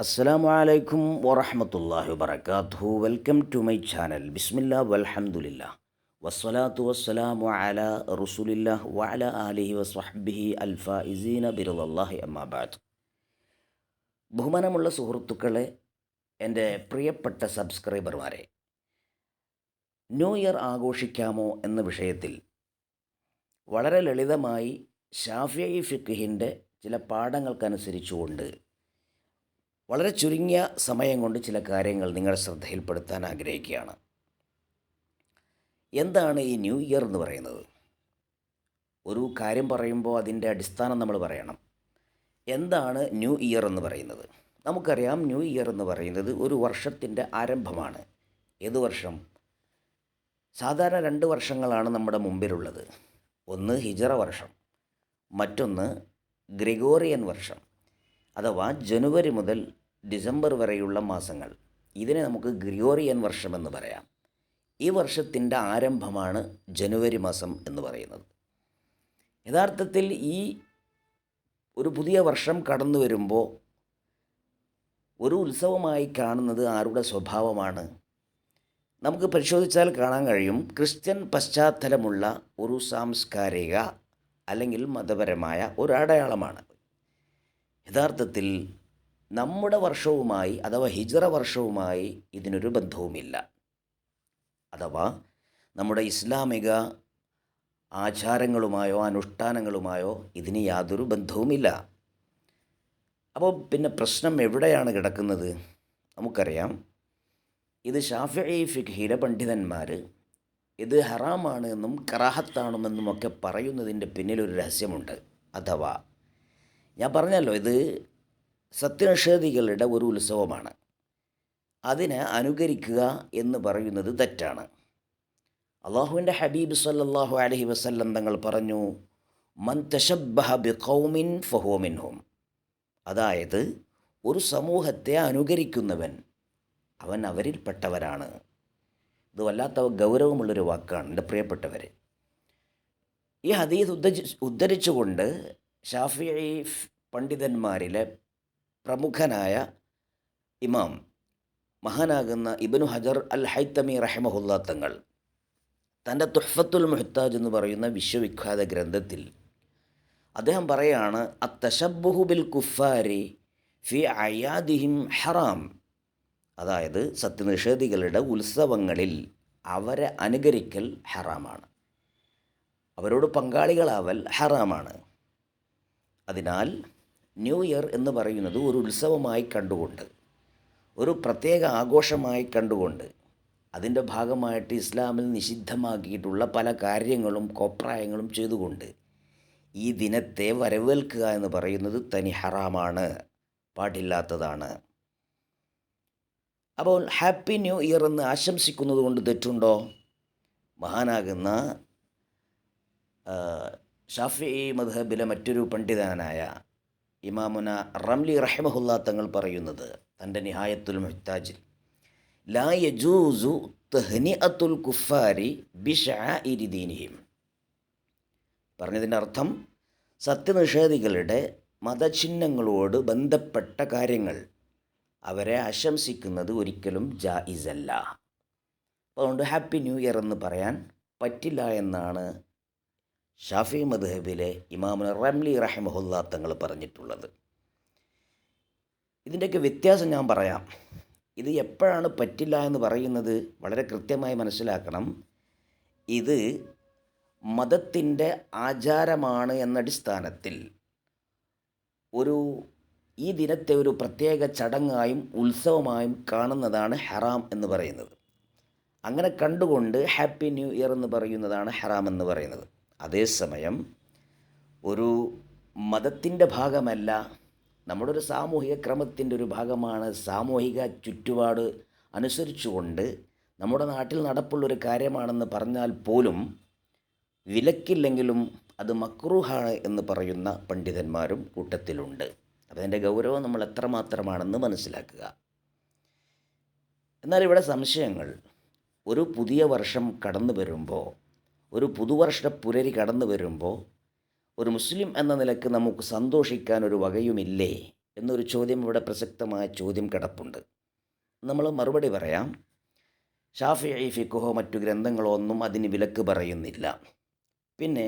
അസ്സലാമു അലൈക്കും വറഹ്മത്തുള്ളാഹി വബറകാതുഹു. Welcome to my channel. ബിസ്മില്ലാ വൽഹംദുലില്ലാ വസ്സലാത്തു വസ്സലാമു അലാ റസൂലില്ലാഹ് വഅലാ ആലിഹി വസ്വഹ്ബിഹി അൽഫായിസീന ബിറളല്ലാഹി അമ്മാ ബഅദ്. ബഹുമാനമുള്ള സുഹൃത്തുക്കളെ, എൻ്റെ പ്രിയപ്പെട്ട സബ്സ്ക്രൈബർമാരെ, ന്യൂ ഇയർ ആഘോഷിക്കാമോ എന്ന വിഷയത്തിൽ വളരെ ലളിതമായി ശാഫിഈ ഫിഖ്ഹിൻ്റെ ചില പാഠങ്ങൾക്കനുസരിച്ചുകൊണ്ട് വളരെ ചുരുങ്ങിയ സമയം കൊണ്ട് ചില കാര്യങ്ങൾ നിങ്ങളുടെ ശ്രദ്ധയിൽപ്പെടുത്താൻ ആഗ്രഹിക്കുകയാണ്. എന്താണ് ഈ ന്യൂ ഇയർ എന്ന് പറയുന്നത്? ഒരു കാര്യം പറയുമ്പോൾ അതിൻ്റെ അടിസ്ഥാനം നമ്മൾ പറയണം. എന്താണ് ന്യൂ ഇയർ എന്ന് പറയുന്നത്? നമുക്കറിയാം, ന്യൂ ഇയർ എന്ന് പറയുന്നത് ഒരു വർഷത്തിൻ്റെ ആരംഭമാണ്. ഏത് വർഷം? സാധാരണ 2 വർഷങ്ങളാണ് നമ്മുടെ മുമ്പിലുള്ളത്. ഒന്ന് ഹിജറ വർഷം, മറ്റൊന്ന് ഗ്രിഗോറിയൻ വർഷം, അഥവാ ജനുവരി മുതൽ ഡിസംബർ വരെയുള്ള മാസങ്ങൾ. ഇതിനെ നമുക്ക് ഗ്രിഗോറിയൻ വർഷമെന്ന് പറയാം. ഈ വർഷത്തിൻ്റെ ആരംഭമാണ് ജനുവരി മാസം എന്ന് പറയുന്നത്. യഥാർത്ഥത്തിൽ ഈ ഒരു പുതിയ വർഷം കടന്നു വരുമ്പോൾ ഒരു ഉത്സവമായി കാണുന്നത് ആരുടെ സ്വഭാവമാണ്? നമുക്ക് പരിശോധിച്ചാൽ കാണാൻ കഴിയും, ക്രിസ്ത്യൻ പശ്ചാത്തലമുള്ള ഒരു സാംസ്കാരിക അല്ലെങ്കിൽ മതപരമായ ഒരു അടയാളമാണ്. യഥാർത്ഥത്തിൽ നമ്മുടെ വർഷവുമായി, അഥവാ ഹിജറ വർഷവുമായി ഇതിനൊരു ബന്ധവുമില്ല. അഥവാ നമ്മുടെ ഇസ്ലാമിക ആചാരങ്ങളുമായോ അനുഷ്ഠാനങ്ങളുമായോ ഇതിന് യാതൊരു ബന്ധവുമില്ല. അപ്പോൾ പിന്നെ പ്രശ്നം എവിടെയാണ് കിടക്കുന്നത്? നമുക്കറിയാം, ഇത് ശാഫിഈ ഫിഖ്ഹിലെ പണ്ഡിതന്മാർ ഇത് ഹറാമാണ് എന്നും കറാഹത്താണെന്നുമൊക്കെ പറയുന്നതിൻ്റെ പിന്നിലൊരു രഹസ്യമുണ്ട്. അഥവാ ഞാൻ പറഞ്ഞല്ലോ, ഇത് സത്യനിഷേധികളുടെ ഒരു ഉത്സവമാണ്. അതിനെ അനുകരിക്കുക എന്ന് പറയുന്നത് തെറ്റാണ്. അള്ളാഹുവിൻ്റെ ഹബീബ് സല്ലല്ലാഹു അലൈഹി വസല്ലം തങ്ങൾ പറഞ്ഞു, മൻ തശബ്ബഹ ബിഖൗമിൻ ഫഹുവ മിൻഹും. അതായത്, ഒരു സമൂഹത്തെ അനുകരിക്കുന്നവൻ അവൻ അവരിൽപ്പെട്ടവരാണ്. ഇത് വല്ലാത്ത ഗൗരവമുള്ളൊരു വാക്കാണ് എൻ്റെ പ്രിയപ്പെട്ടവർ. ഈ ഹദീസ് ഉദ്ധരിച്ചുകൊണ്ട് ശാഫിഈ പണ്ഡിതന്മാരിലെ പ്രമുഖനായ ഇമാം മഹാനാകുന്ന ഇബ്നു ഹജർ അൽ ഹൈത്തമി റഹിമഹുല്ലാ തങ്ങൾ തൻ്റെ തുഹ്ഫത്തുൽ മുഹ്താജ് എന്ന് പറയുന്ന വിശ്വവിഖ്യാത ഗ്രന്ഥത്തിൽ അദ്ദേഹം പറയാണ്, അത്തശബ്ബുഹു ബിൽ കുഫാരി ഫി അയാദിഹിം ഹറാം. അതായത്, സത്യനിഷേധികളുടെ ഉത്സവങ്ങളിൽ അവരെ അനുകരിക്കൽ ഹറാമാണ്, അവരോട് പങ്കാളികളാവൽ ഹറാമാണ്. അതിനാൽ ന്യൂ ഇയർ എന്ന് പറയുന്നത് ഒരു ഉത്സവമായി കണ്ടുകൊണ്ട്, ഒരു പ്രത്യേക ആഘോഷമായി കണ്ടുകൊണ്ട്, അതിൻ്റെ ഭാഗമായിട്ട് ഇസ്ലാമിൽ നിഷിദ്ധമാക്കിയിട്ടുള്ള പല കാര്യങ്ങളും കോപ്രായങ്ങളും ചെയ്തുകൊണ്ട് ഈ ദിനത്തെ വരവേൽക്കുക എന്ന് പറയുന്നത് തനി ഹറാമാണ്, പാടില്ലാത്തതാണ്. അപ്പോൾ ഹാപ്പി ന്യൂ ഇയർ എന്ന് ആശംസിക്കുന്നത് കൊണ്ട് തെറ്റുണ്ടോ? മഹാനാകുന്ന ഷാഫിഈ മദ്ഹബിലെ മറ്റൊരു പണ്ഡിതനായ ഇമാമുന റംലി റഹിമഹുല്ലാ തങ്ങൾ പറയുന്നത് തൻ്റെ നിഹായത്തുൽ മുഹ്താജിൽ, ലാ യജൂസു തഹ്നിഅത്തുൽ കുഫാരി ബിശആഇരി ദീനിഹിം. പറഞ്ഞതിൻ്റെ അർത്ഥം, സത്യനിഷേധികളുടെ മതചിഹ്നങ്ങളോട് ബന്ധപ്പെട്ട കാര്യങ്ങൾ അവരെ ആശംസിക്കുന്നത് ഒരിക്കലും ജായിസല്ല. അതുകൊണ്ട് ഹാപ്പി ന്യൂ ഇയർ എന്ന് പറയാൻ പറ്റില്ല എന്നാണ് ഷാഫിഈ മദ്ഹബിലെ ഇമാമുന റംലി റഹിമഹുല്ലാ തങ്ങൾ പറഞ്ഞിട്ടുള്ളത്. ഇതിൻ്റെയൊക്കെ വ്യത്യാസം ഞാൻ പറയാം. ഇത് എപ്പോഴാണ് പറ്റില്ല എന്ന് പറയുന്നത് വളരെ കൃത്യമായി മനസ്സിലാക്കണം. ഇത് മതത്തിൻ്റെ ആചാരമാണ് എന്നടിസ്ഥാനത്തിൽ ഈ ദിനത്തെ ഒരു പ്രത്യേക ചടങ്ങായും ഉത്സവമായും കാണുന്നതാണ് ഹറാം എന്ന് പറയുന്നത്. അങ്ങനെ കണ്ടുകൊണ്ട് ഹാപ്പി ന്യൂ ഇയർ എന്ന് പറയുന്നതാണ് ഹറാം എന്ന് പറയുന്നത്. അതേസമയം ഒരു മതത്തിൻ്റെ ഭാഗമല്ല, നമ്മുടെ ഒരു സാമൂഹിക ക്രമത്തിൻ്റെ ഒരു ഭാഗമാണ്. സാമൂഹിക ചുറ്റുപാട് അനുസരിച്ചുകൊണ്ട് നമ്മുടെ നാട്ടിൽ നടപ്പുള്ളൊരു കാര്യമാണെന്ന് പറഞ്ഞാൽ പോലും വിലക്കില്ലെങ്കിലും അത് മക്രൂഹാണ് എന്ന് പറയുന്ന പണ്ഡിതന്മാരും കൂട്ടത്തിലുണ്ട്. അപ്പോൾ അതിൻ്റെ ഗൗരവം നമ്മൾ എത്രമാത്രമാണെന്ന് മനസ്സിലാക്കുക. എന്നാൽ ഇവിടെ സംശയങ്ങൾ, ഒരു പുതിയ വർഷം കടന്നു വരുമ്പോൾ, ഒരു പുതുവർഷ പുലരി കടന്നു വരുമ്പോൾ ഒരു മുസ്ലിം എന്ന നിലക്ക് നമുക്ക് സന്തോഷിക്കാൻ ഒരു വകയുമില്ലേ എന്നൊരു ചോദ്യം ഇവിടെ പ്രസക്തമായ ചോദ്യം കിടപ്പുണ്ട്. നമ്മൾ മറുപടി പറയാം. ഷാഫിഈ ഫിഖ്ഹോ മറ്റു ഗ്രന്ഥങ്ങളോ ഒന്നും അതിന് വിലക്ക് പറയുന്നില്ല. പിന്നെ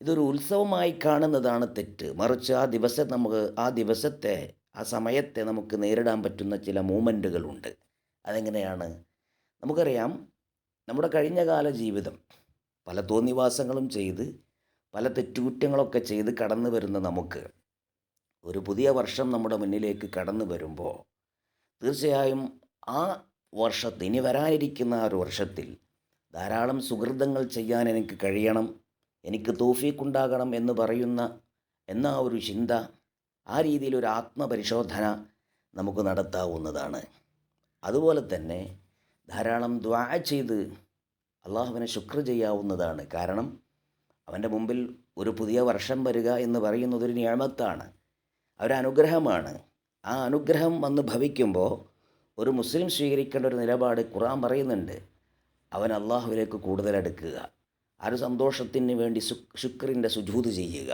ഇതൊരു ഉത്സവമായി കാണുന്നതാണ് തെറ്റ്. മറിച്ച് ആ ദിവസത്തെ ആ സമയത്തെ നമുക്ക് നേരിടാൻ പറ്റുന്ന ചില മൂമെൻറ്റുകളുണ്ട്. അതെങ്ങനെയാണ്? നമുക്കറിയാം, നമ്മുടെ കഴിഞ്ഞകാല ജീവിതം പല തോന്നിവാസങ്ങളും ചെയ്ത് പല തെറ്റുകുറ്റങ്ങളൊക്കെ ചെയ്ത് കടന്നു വരുന്ന നമുക്ക് ഒരു പുതിയ വർഷം നമ്മുടെ മുന്നിലേക്ക് കടന്നു വരുമ്പോൾ തീർച്ചയായും ആ വർഷത്തിൽ, ഇനി വരാനിരിക്കുന്ന ആ ഒരു വർഷത്തിൽ ധാരാളം സുഹൃതങ്ങൾ ചെയ്യാൻ എനിക്ക് കഴിയണം, എനിക്ക് തൗഫീഖുണ്ടാകണം എന്ന് പറയുന്ന ആ ഒരു ചിന്ത, ആ രീതിയിലൊരു ആത്മപരിശോധന നമുക്ക് നടത്താവുന്നതാണ്. അതുപോലെ തന്നെ ധാരാളം ദുആ ചെയ്ത് അള്ളാഹുവിനെ ശുക്ർ ചെയ്യാവുന്നതാണ്. കാരണം അവൻ്റെ മുമ്പിൽ ഒരു പുതിയ വർഷം വരിക എന്ന് പറയുന്നത് ഒരു നിഅമത്താണ്, ഒരനുഗ്രഹമാണ്. ആ അനുഗ്രഹം വന്ന് ഭവിക്കുമ്പോൾ ഒരു മുസ്ലിം സ്വീകരിക്കേണ്ട ഒരു നിലപാട് ഖുർആൻ പറയുന്നുണ്ട്. അവൻ അള്ളാഹുവിലേക്ക് കൂടുതൽ അടുക്കുക, ആ ഒരു സന്തോഷത്തിന് വേണ്ടി ശുക്രിൻ്റെ സുജൂദ് ചെയ്യുക.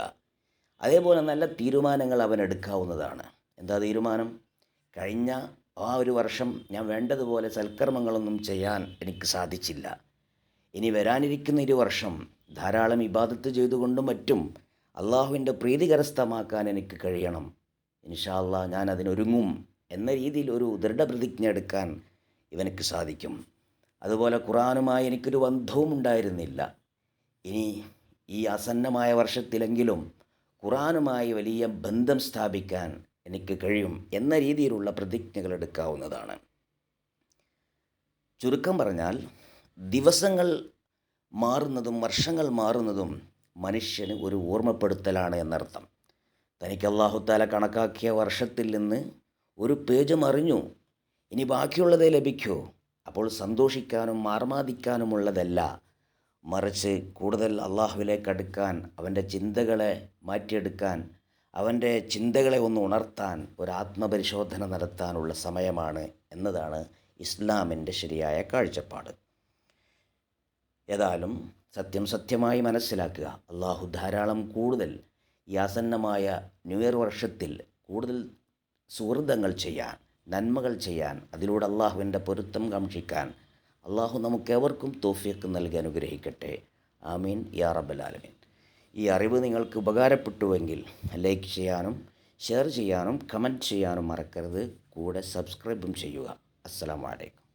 അതേപോലെ നല്ല തീരുമാനങ്ങൾ അവൻ എടുക്കാവുന്നതാണ്. എന്താ തീരുമാനം? കഴിഞ്ഞ ആ ഒരു വർഷം ഞാൻ വേണ്ടതുപോലെ സൽക്കർമ്മങ്ങളൊന്നും ചെയ്യാൻ എനിക്ക് സാധിച്ചില്ല. ഇനി വരാനിരിക്കുന്ന ഒരു വർഷം ധാരാളം ഇബാദത്ത് ചെയ്തുകൊണ്ടും മറ്റും അള്ളാഹുവിൻ്റെ പ്രീതി കരസ്ഥമാക്കാൻ എനിക്ക് കഴിയണം. ഇൻഷാ അല്ലാഹ് ഞാൻ അതിനൊരുങ്ങും എന്ന രീതിയിൽ ഒരു ദൃഢപ്രതിജ്ഞ എടുക്കാൻ ഇവനക്ക് സാധിക്കും. അതുപോലെ ഖുർആനുമായി എനിക്കൊരു ബന്ധവും ഉണ്ടായിരുന്നില്ല, ഇനി ഈ ആസന്നമായ വർഷത്തിലെങ്കിലും ഖുർആനുമായി വലിയ ബന്ധം സ്ഥാപിക്കാൻ എനിക്ക് കഴിയും എന്ന രീതിയിലുള്ള പ്രതിജ്ഞകൾ എടുക്കാവുന്നതാണ്. ചുരുക്കം പറഞ്ഞാൽ, ദിവസങ്ങൾ മാറുന്നതും വർഷങ്ങൾ മാറുന്നതും മനുഷ്യന് ഒരു ഓർമ്മപ്പെടുത്തലാണ് എന്നർത്ഥം. തനിക്ക് അല്ലാഹു തആല കണക്കാക്കിയ വർഷത്തിൽ നിന്ന് ഒരു പേജ് മറിഞ്ഞു, ഇനി ബാക്കിയുള്ളതേ ലഭിക്കൂ. അപ്പോൾ സന്തോഷിക്കാനും മാർമാദിക്കാനുമുള്ളതല്ല, മറിച്ച് കൂടുതൽ അള്ളാഹുവിലേക്ക് അടുക്കാൻ, അവൻ്റെ ചിന്തകളെ മാറ്റിയെടുക്കാൻ, അവൻ്റെ ചിന്തകളെ ഒന്ന് ഉണർത്താൻ, ഒരു ആത്മപരിശോധന നടത്താനുള്ള സമയമാണ് എന്നതാണ് ഇസ്ലാമിൻ്റെ ശരിയായ കാഴ്ചപ്പാട്. ഏതായാലും സത്യമായി മനസ്സിലാക്കുക, അള്ളാഹു ധാരാളം കൂടുതൽ ഈ ആസന്നമായ ന്യൂ ഇയർ വർഷത്തിൽ കൂടുതൽ സുഹൃതങ്ങൾ ചെയ്യാൻ, നന്മകൾ ചെയ്യാൻ, അതിലൂടെ അള്ളാഹുവിൻ്റെ പൊരുത്തം കാക്ഷിക്കാൻ അള്ളാഹു നമുക്കേവർക്കും തൗഫീഖ് നൽകി അനുഗ്രഹിക്കട്ടെ. ആമീൻ യാ റബ്ബൽ ആലമീൻ. ഈ അറിവ് നിങ്ങൾക്ക് ഉപകാരപ്പെട്ടുവെങ്കിൽ ലൈക്ക് ചെയ്യാനും ഷെയർ ചെയ്യാനും കമൻറ്റ് ചെയ്യാനും മറക്കരുത്. കൂടെ സബ്സ്ക്രൈബും ചെയ്യുക. അസ്സലാമു അലൈക്കും.